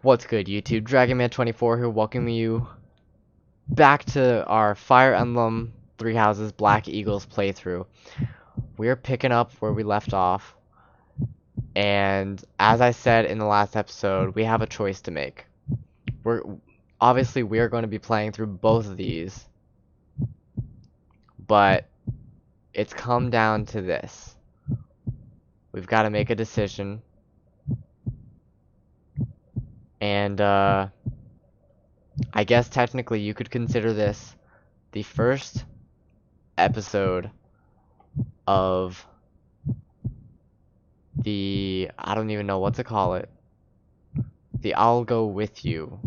What's good, YouTube? DragonMan24 here, welcoming you back to our Fire Emblem Three Houses Black Eagles playthrough. We're picking up where we left off, and as I said in the last episode, we have a choice to make. We're going to be playing through both of these, but it's come down to this. We've got to make a decision, and I guess technically you could consider this the first episode of the, I don't even know what to call it, the I'll Go With You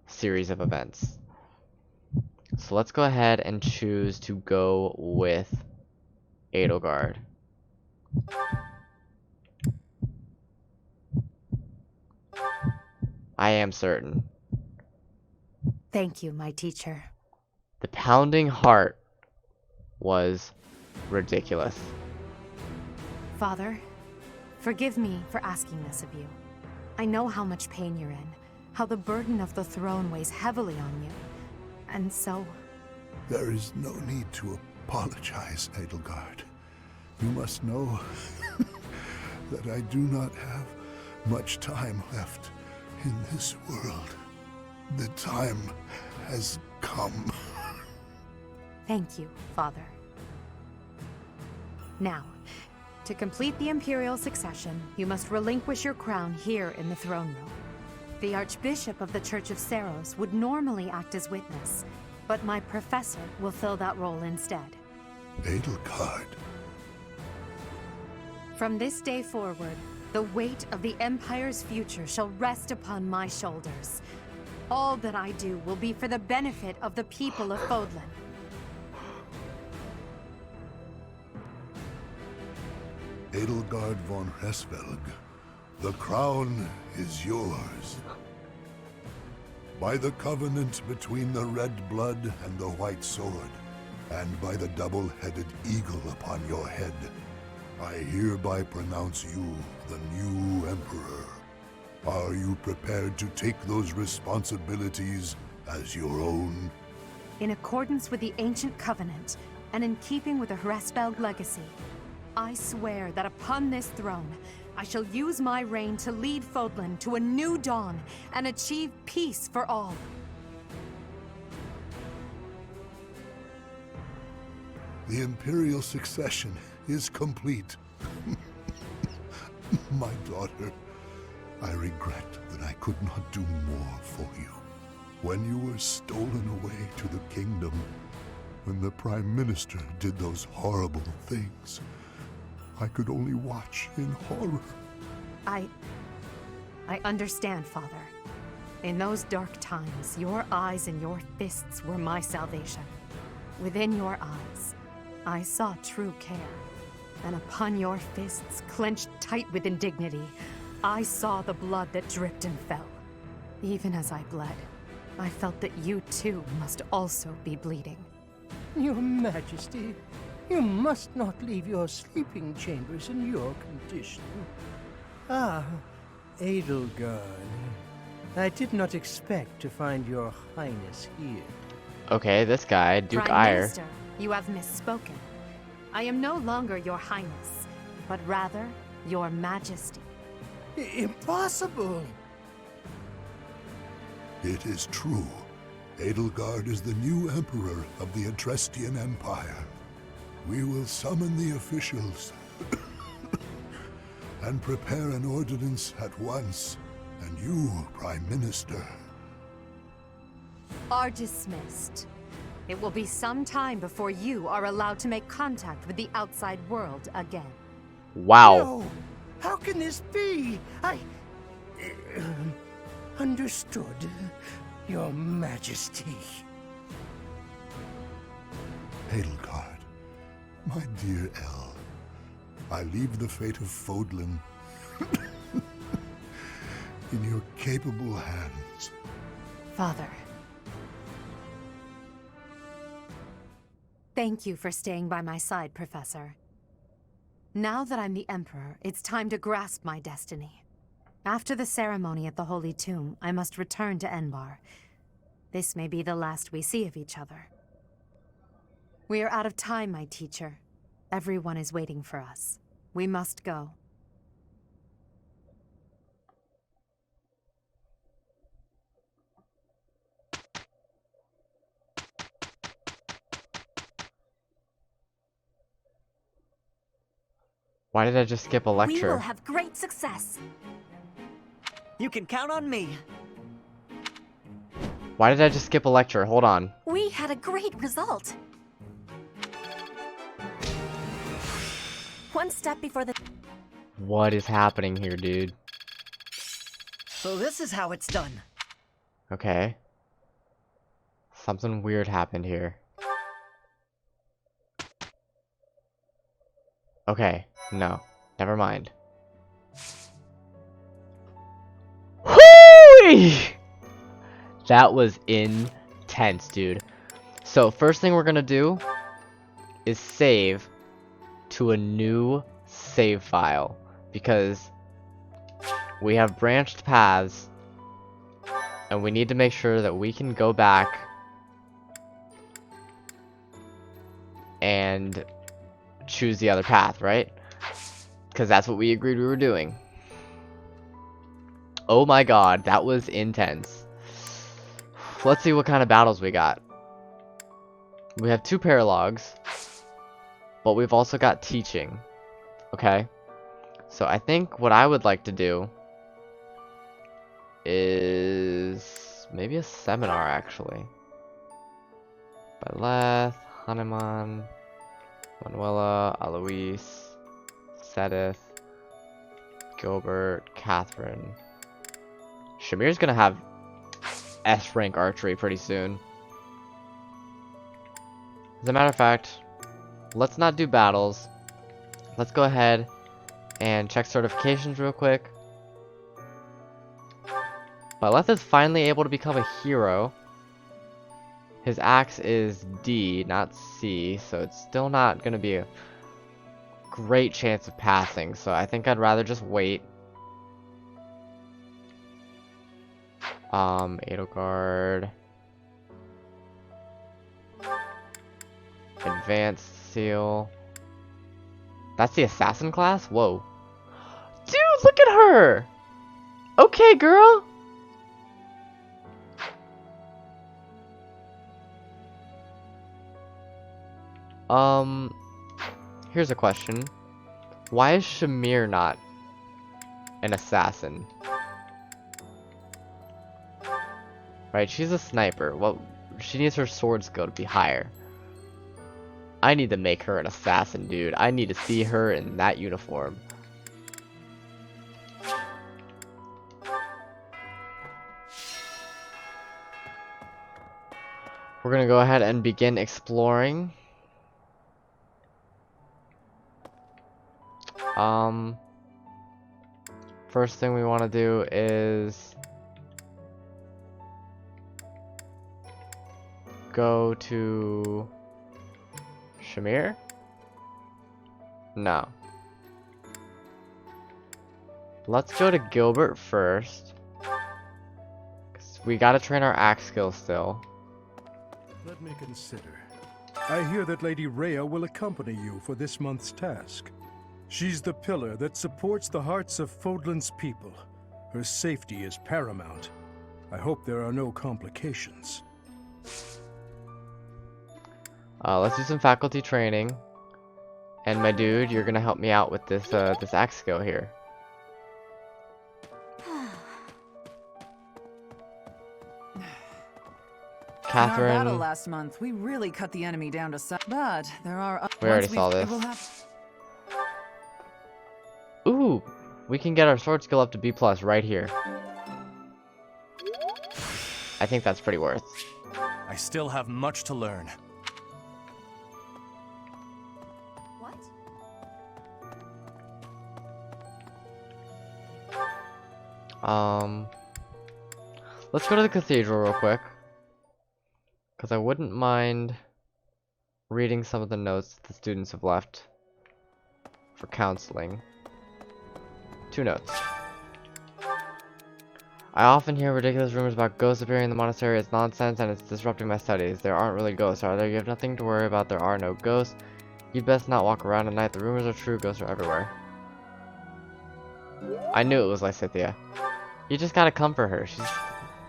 series of events. So let's go ahead and choose to go with Edelgard. I am certain. Thank you, my teacher. The pounding heart was ridiculous. Father, forgive me for asking this of you. I know how much pain you're in, how the burden of the throne weighs heavily on you. And so... There is no need to apologize, Edelgard. You must know that I do not have much time left in this world. The time has come. Thank you, Father. Now, to complete the Imperial succession, you must relinquish your crown here in the throne room. The Archbishop of the Church of Seiros would normally act as witness, but my professor will fill that role instead. Edelgard. From this day forward, the weight of the Empire's future shall rest upon my shoulders. All that I do will be for the benefit of the people of Fodlan. Edelgard von Hresvelg, the crown is yours. By the covenant between the red blood and the white sword, and by the double-headed eagle upon your head, I hereby pronounce you the new Emperor. Are you prepared to take those responsibilities as your own? In accordance with the ancient covenant, and in keeping with the Hresvelg legacy, I swear that upon this throne, I shall use my reign to lead Fodlan to a new dawn and achieve peace for all. The Imperial succession is complete. My daughter, I regret that I could not do more for you. When you were stolen away to the kingdom, when the Prime Minister did those horrible things, I could only watch in horror. I understand, Father. In those dark times, your eyes and your fists were my salvation. Within your eyes, I saw true care. And upon your fists, clenched tight with indignity, I saw the blood that dripped and fell. Even as I bled, I felt that you too must also be bleeding. Your Majesty, you must not leave your sleeping chambers in your condition. Ah, Edelgard. I did not expect to find your Highness here. Okay, this guy, Duke Prime Ire. Minister, you have misspoken. I am no longer your Highness, but rather your Majesty. Impossible! It is true. Edelgard is the new Emperor of the Adrestian Empire. We will summon the officials and prepare an ordinance at once. And you, Prime Minister. Are dismissed. It will be some time before you are allowed to make contact with the outside world again. Wow. No! How can this be? Understood, Your Majesty. Edelgard, my dear El, I leave the fate of Fodlan in your capable hands. Father. Thank you for staying by my side, Professor. Now that I'm the Emperor, it's time to grasp my destiny. After the ceremony at the Holy Tomb, I must return to Enbar. This may be the last we see of each other. We are out of time, my teacher. Everyone is waiting for us. We must go. Why did I just skip a We will lecture? have great success. You can count on me. Why did I just skip a lecture? Hold on. We had a great result. One step before the... What is happening here, dude? So this is how it's done. Okay. Something weird happened here. Okay, no. Never mind. Whoo! That was intense, dude. So, first thing we're gonna do is save to a new save file, because we have branched paths and we need to make sure that we can go back and choose the other path, right? Because that's what we agreed we were doing. Oh my god, that was intense. Let's see what kind of battles we got. We have 2 paralogs, but we've also got teaching. Okay? So I think what I would like to do is maybe a seminar, actually. Byleth, Hanuman, Manuela, Alois, Sedith, Gilbert, Catherine. Shamir's gonna have S rank archery pretty soon. As a matter of fact, let's not do battles. Let's go ahead and check certifications real quick. Byleth is finally able to become a hero. His axe is D, not C, so it's still not going to be a great chance of passing, so I think I'd rather just wait. Edelgard. Advanced seal. That's the assassin class? Whoa. Dude, look at her! Okay, girl! Here's a question. Why is Shamir not an assassin? Right, she's a sniper. Well, she needs her sword skill to be higher. I need to make her an assassin, dude. I need to see her in that uniform. We're gonna go ahead and begin exploring. First thing we want to do is go to Shamir? No. Let's go to Gilbert first, 'cause we gotta train our axe skill still. Let me consider. I hear that Lady Rhea will accompany you for this month's task. She's the pillar that supports the hearts of Fodlan's people. Her safety is paramount. I hope there are no complications. Let's do some faculty training. And my dude, you're gonna help me out with this this axe skill here. In our battle Catherine, last month, we really cut the enemy down to size. But there are. we already once saw we've- this. we'll have- Ooh, we can get our sword skill up to B+ right here. I think that's pretty worth. I still have much to learn. What? Let's go to the cathedral real quick, because I wouldn't mind reading some of the notes that the students have left for counseling. 2 notes. I often hear ridiculous rumors about ghosts appearing in the monastery. It's nonsense and it's disrupting my studies. There aren't really ghosts, are there? You have nothing to worry about. There are no ghosts. You'd best not walk around at night. The rumors are true. Ghosts are everywhere. I knew it was Lysithea. You just gotta comfort her. She's,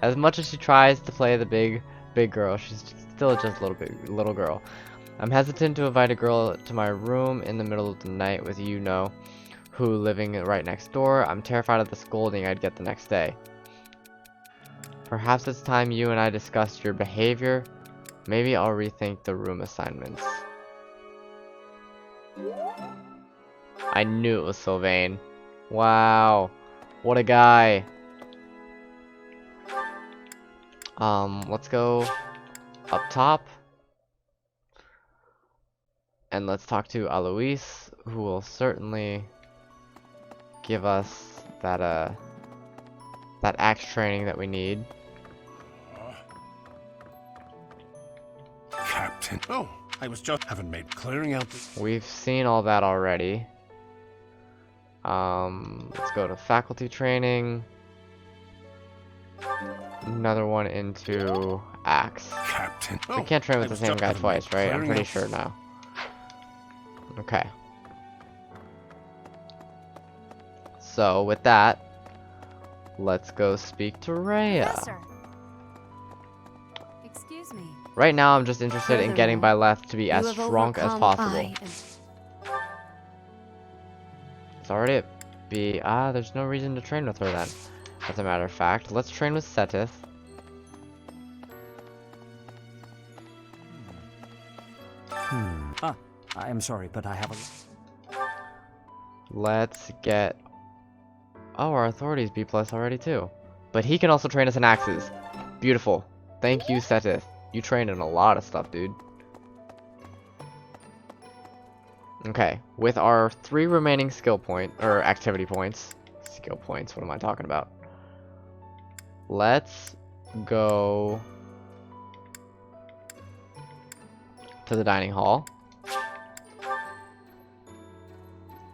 as much as she tries to play the big girl, she's still just a little girl. I'm hesitant to invite a girl to my room in the middle of the night with who living right next door. I'm terrified of the scolding I'd get the next day. Perhaps it's time you and I discussed your behavior. Maybe I'll rethink the room assignments. I knew it was Sylvain. Wow, what a guy. Let's go up top. And let's talk to Alois, who will certainly give us that axe training that we need. Captain. Oh, I was just haven't made clearing out the... We've seen all that already. Let's go to faculty training. Another one into axe. Captain. We can't train with the same guy twice, right? I'm pretty sure now. Okay. So with that, let's go speak to Rhea. Professor. Excuse me. Right now, I'm just interested in getting by left to be as strong as possible. It's already at B. There's no reason to train with her then. As a matter of fact, let's train with Setith. I am sorry, but I have a... Let's get... Oh, our authority is B+ already too. But he can also train us in axes. Beautiful. Thank you, Setith. You trained in a lot of stuff, dude. Okay, with our 3 remaining activity points. Skill points, what am I talking about? Let's go to the dining hall.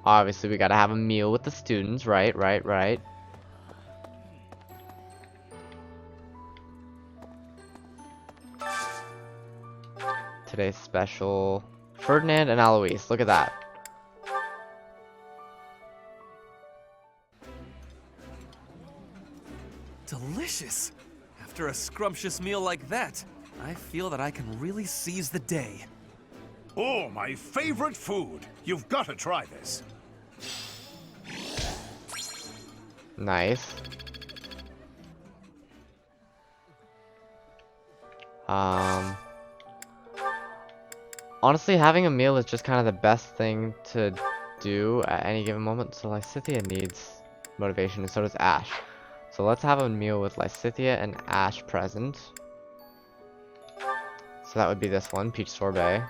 Obviously, we gotta have a meal with the students, right. Today's special, Ferdinand and Alois, look at that. Delicious! After a scrumptious meal like that, I feel that I can really seize the day. Oh, my favorite food. You've got to try this. Nice. Honestly, having a meal is just kind of the best thing to do at any given moment. So Lysithea needs motivation, and so does Ash. So let's have a meal with Lysithea and Ash present. So that would be this one, peach sorbet.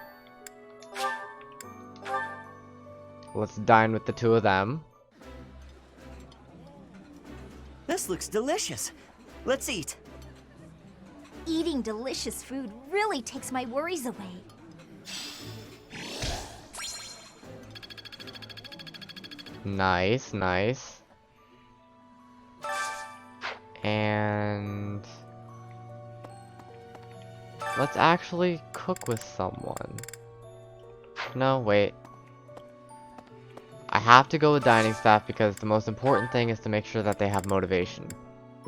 Let's dine with the 2 of them. This looks delicious. Let's eat. Eating delicious food really takes my worries away. Nice, nice. And let's actually cook with someone. No, wait. I have to go with dining staff because the most important thing is to make sure that they have motivation.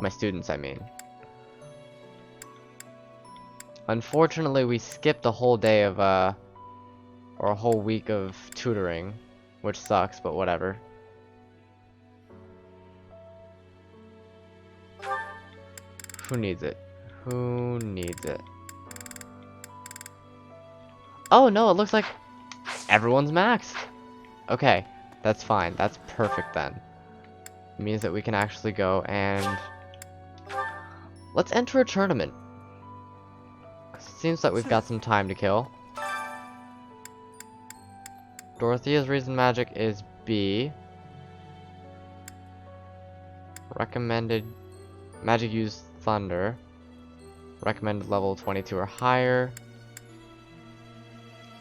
My students, I mean. Unfortunately, we skipped a whole day of, or a whole week of tutoring, which sucks, but whatever. Who needs it? Who needs it? Oh no, it looks like everyone's maxed. Okay, that's fine. That's perfect then. It means that we can actually go and let's enter a tournament. 'Cause it seems that we've got some time to kill. Dorothea's reason magic is B. Recommended magic use thunder. Recommended level 22 or higher.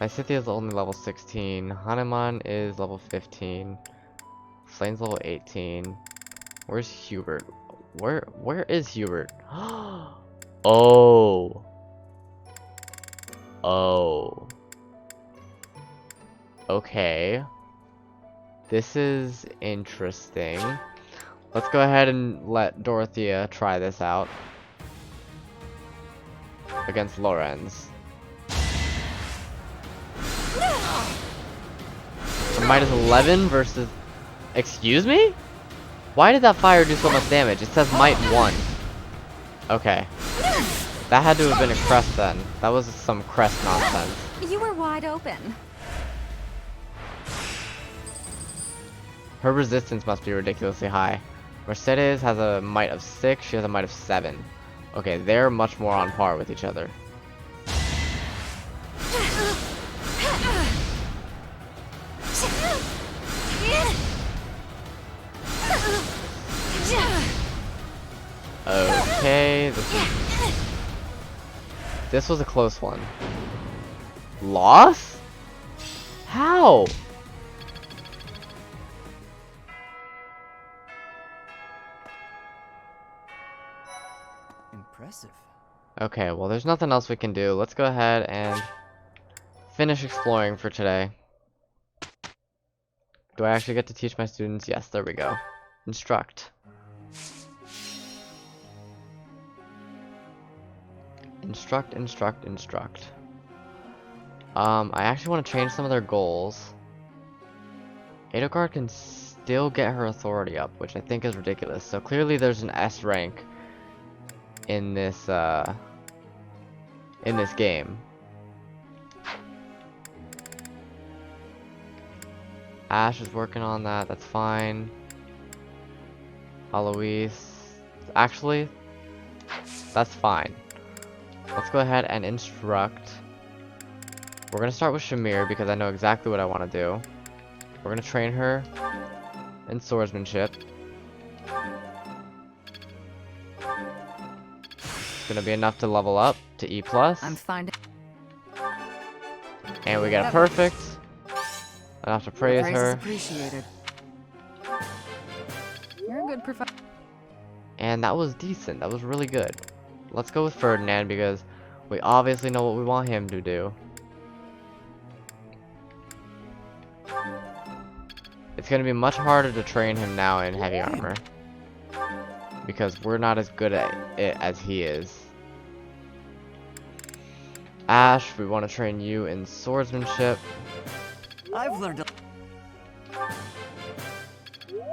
Lysithea is only level 16. Hanuman is level 15. Slane's level 18. Where's Hubert? Where is Hubert? Oh. Oh. Okay. This is interesting. Let's go ahead and let Dorothea try this out against Lorenz. So -11 versus... Excuse me? Why did that fire do so much damage? It says might 1. Okay. That had to have been a crest then. That was some crest nonsense. You were wide open. Her resistance must be ridiculously high. Mercedes has a might of 6, she has a might of 7. Okay, they're much more on par with each other. Okay, this was a close one. Loss? How? Impressive. Okay, well there's nothing else we can do. Let's go ahead and finish exploring for today. Do I actually get to teach my students? Yes, there we go. Instruct. Instruct, instruct, instruct. I actually want to change some of their goals. Edelgard can still get her authority up, which I think is ridiculous. So clearly there's an S rank in this game. Ash is working on that, that's fine. Alois, actually, that's fine. Let's go ahead and instruct. We're gonna start with Shamir because I know exactly what I want to do. We're gonna train her in swordsmanship. It's gonna be enough to level up to E+. I'm finding. And we get a perfect. Enough to praise Praise is her. appreciated. You're a good professor. And that was decent. That was really good. Let's go with Ferdinand because we obviously know what we want him to do. It's going to be much harder to train him now in heavy armor because we're not as good at it as he is. Ash, we want to train you in swordsmanship. I've learned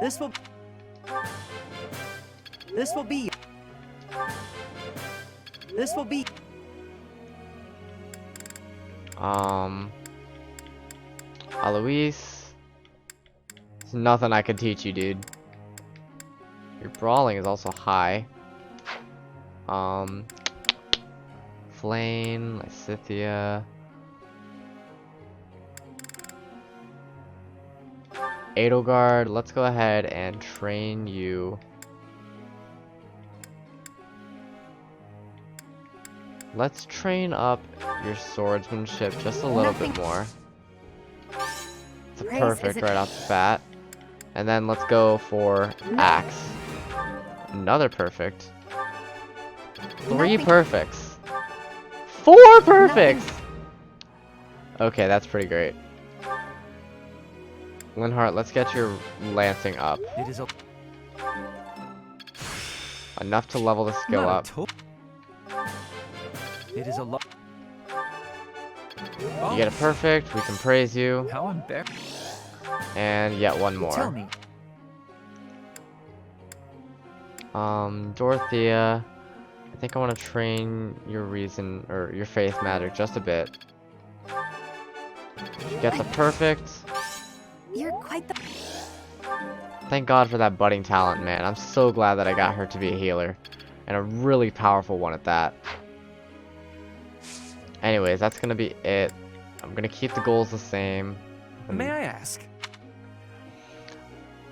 This will be Alois, there's nothing I can teach you, dude. Your brawling is also high. Flame, Lysithia. Edelgard, let's go ahead and train you. Let's train up your swordsmanship just a little bit more. It's a perfect right off the bat. And then let's go for axe. Another perfect. 3 perfects. 4 perfects! Okay, that's pretty great. Linhardt, let's get your lancing up. It is Enough to level the skill up. It is a lot. You get a perfect, we can praise you. How embarrassing. And yet one Tell more. me. Dorothea, I think I want to train your reason, or your faith magic just a bit. She gets a perfect. You're quite the... Thank God for that budding talent, man. I'm so glad that I got her to be a healer. And a really powerful one at that. Anyways, that's gonna be it. I'm gonna keep the goals the same. May I ask?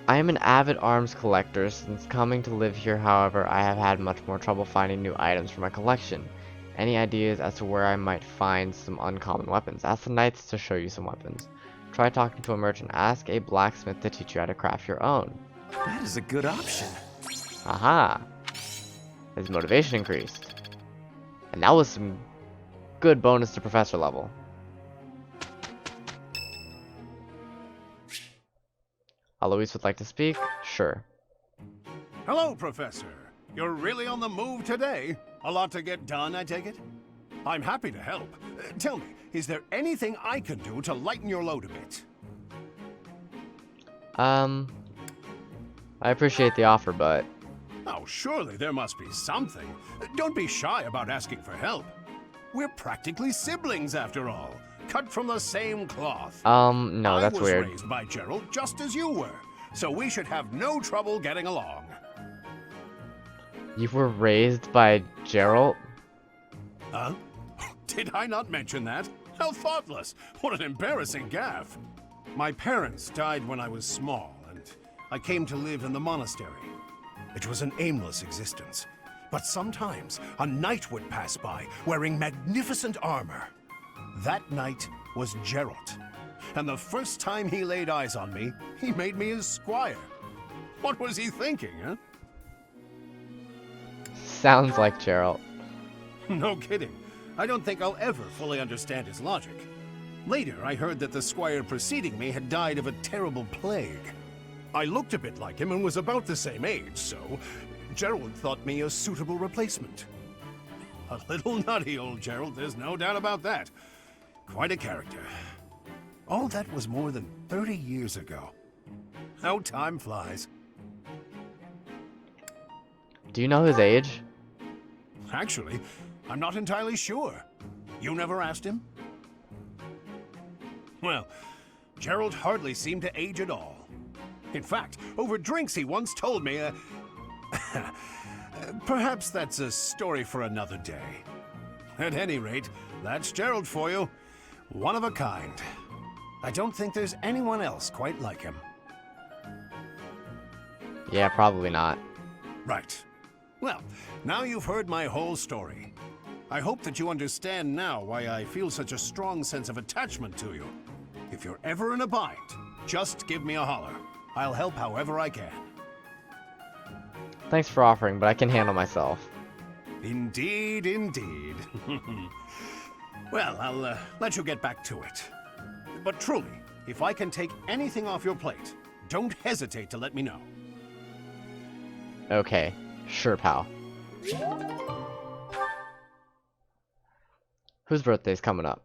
I am an avid arms collector. Since coming to live here, however, I have had much more trouble finding new items for my collection. Any ideas as to where I might find some uncommon weapons? Ask the knights to show you some weapons. Try talking to a merchant. Ask a blacksmith to teach you how to craft your own. That is a good option. Aha! His motivation increased. And that was some good bonus to professor level. Alois would like to speak? Sure. Hello, Professor. You're really on the move today. A lot to get done, I take it? I'm happy to help. Tell me, is there anything I can do to lighten your load a bit? I appreciate the offer, but... Oh, surely there must be something. Don't be shy about asking for help. We're practically siblings, after all. Cut from the same cloth. No, that's weird. I was raised by Gerald just as you were, so we should have no trouble getting along. You were raised by Gerald? Huh? Did I not mention that? How thoughtless! What an embarrassing gaffe! My parents died when I was small, and I came to live in the monastery. It was an aimless existence, but sometimes a knight would pass by wearing magnificent armor. That knight was Gerald, and the first time he laid eyes on me, he made me his squire. What was he thinking, huh? Sounds like Gerald. No kidding. I don't think I'll ever fully understand his logic. Later, I heard that the squire preceding me had died of a terrible plague. I looked a bit like him and was about the same age, so Gerald thought me a suitable replacement. A little nutty, old Gerald, there's no doubt about that. Quite a character. All that was more than 30 years ago. How time flies. Do you know his age? Actually, I'm not entirely sure. You never asked him? Well, Gerald hardly seemed to age at all. In fact, over drinks he once told me, perhaps that's a story for another day. At any rate, that's Gerald for you. One of a kind. I don't think there's anyone else quite like him. Yeah, probably not. Right. Well, now you've heard my whole story. I hope that you understand now why I feel such a strong sense of attachment to you. If you're ever in a bind, just give me a holler. I'll help however I can. Thanks for offering, but I can handle myself. Indeed, indeed. Well, I'll let you get back to it. But truly, if I can take anything off your plate, don't hesitate to let me know. Okay, sure, pal. Whose birthday's coming up?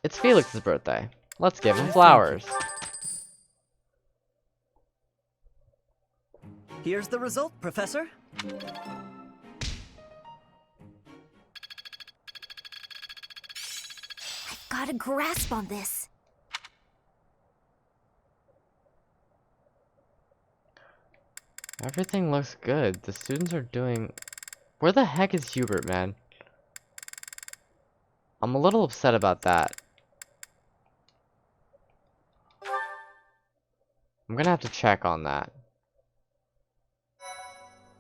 It's Felix's birthday. Let's give him flowers. Here's the result, Professor. I've got a grasp on this. Everything looks good. The students are doing... Where the heck is Hubert, man? I'm a little upset about that. I'm gonna have to check on that.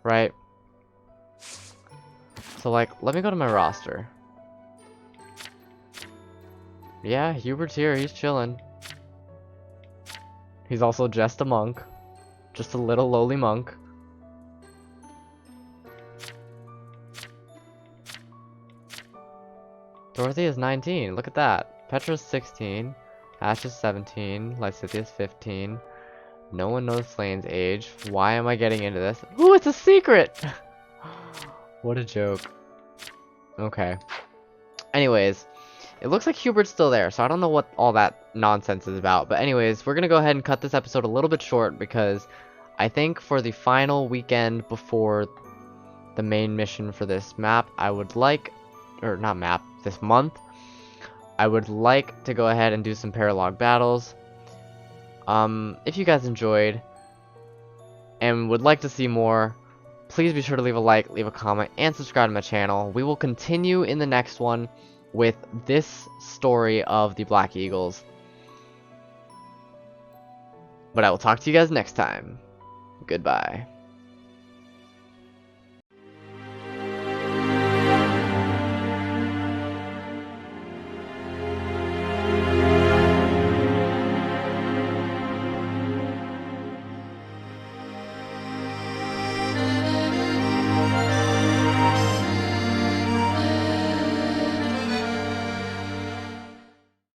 Right? So, like, let me go to my roster. Yeah, Hubert's here. He's chilling. He's also just a monk. Just a little lowly monk. Dorothy is 19. Look at that. Petra's 16. Ash is 17. Lysithea's 15. No one knows Slane's age. Why am I getting into this? Ooh, it's a secret! What a joke. Okay. Anyways, it looks like Hubert's still there, so I don't know what all that nonsense is about. But anyways, we're gonna go ahead and cut this episode a little bit short because I think for the final weekend before the main mission for this map, I would like, or not map, this month, I would like to go ahead and do some paralog battles. If you guys enjoyed and would like to see more, please be sure to leave a like, leave a comment, and subscribe to my channel. We will continue in the next one with this story of the Black Eagles. But I will talk to you guys next time. Goodbye.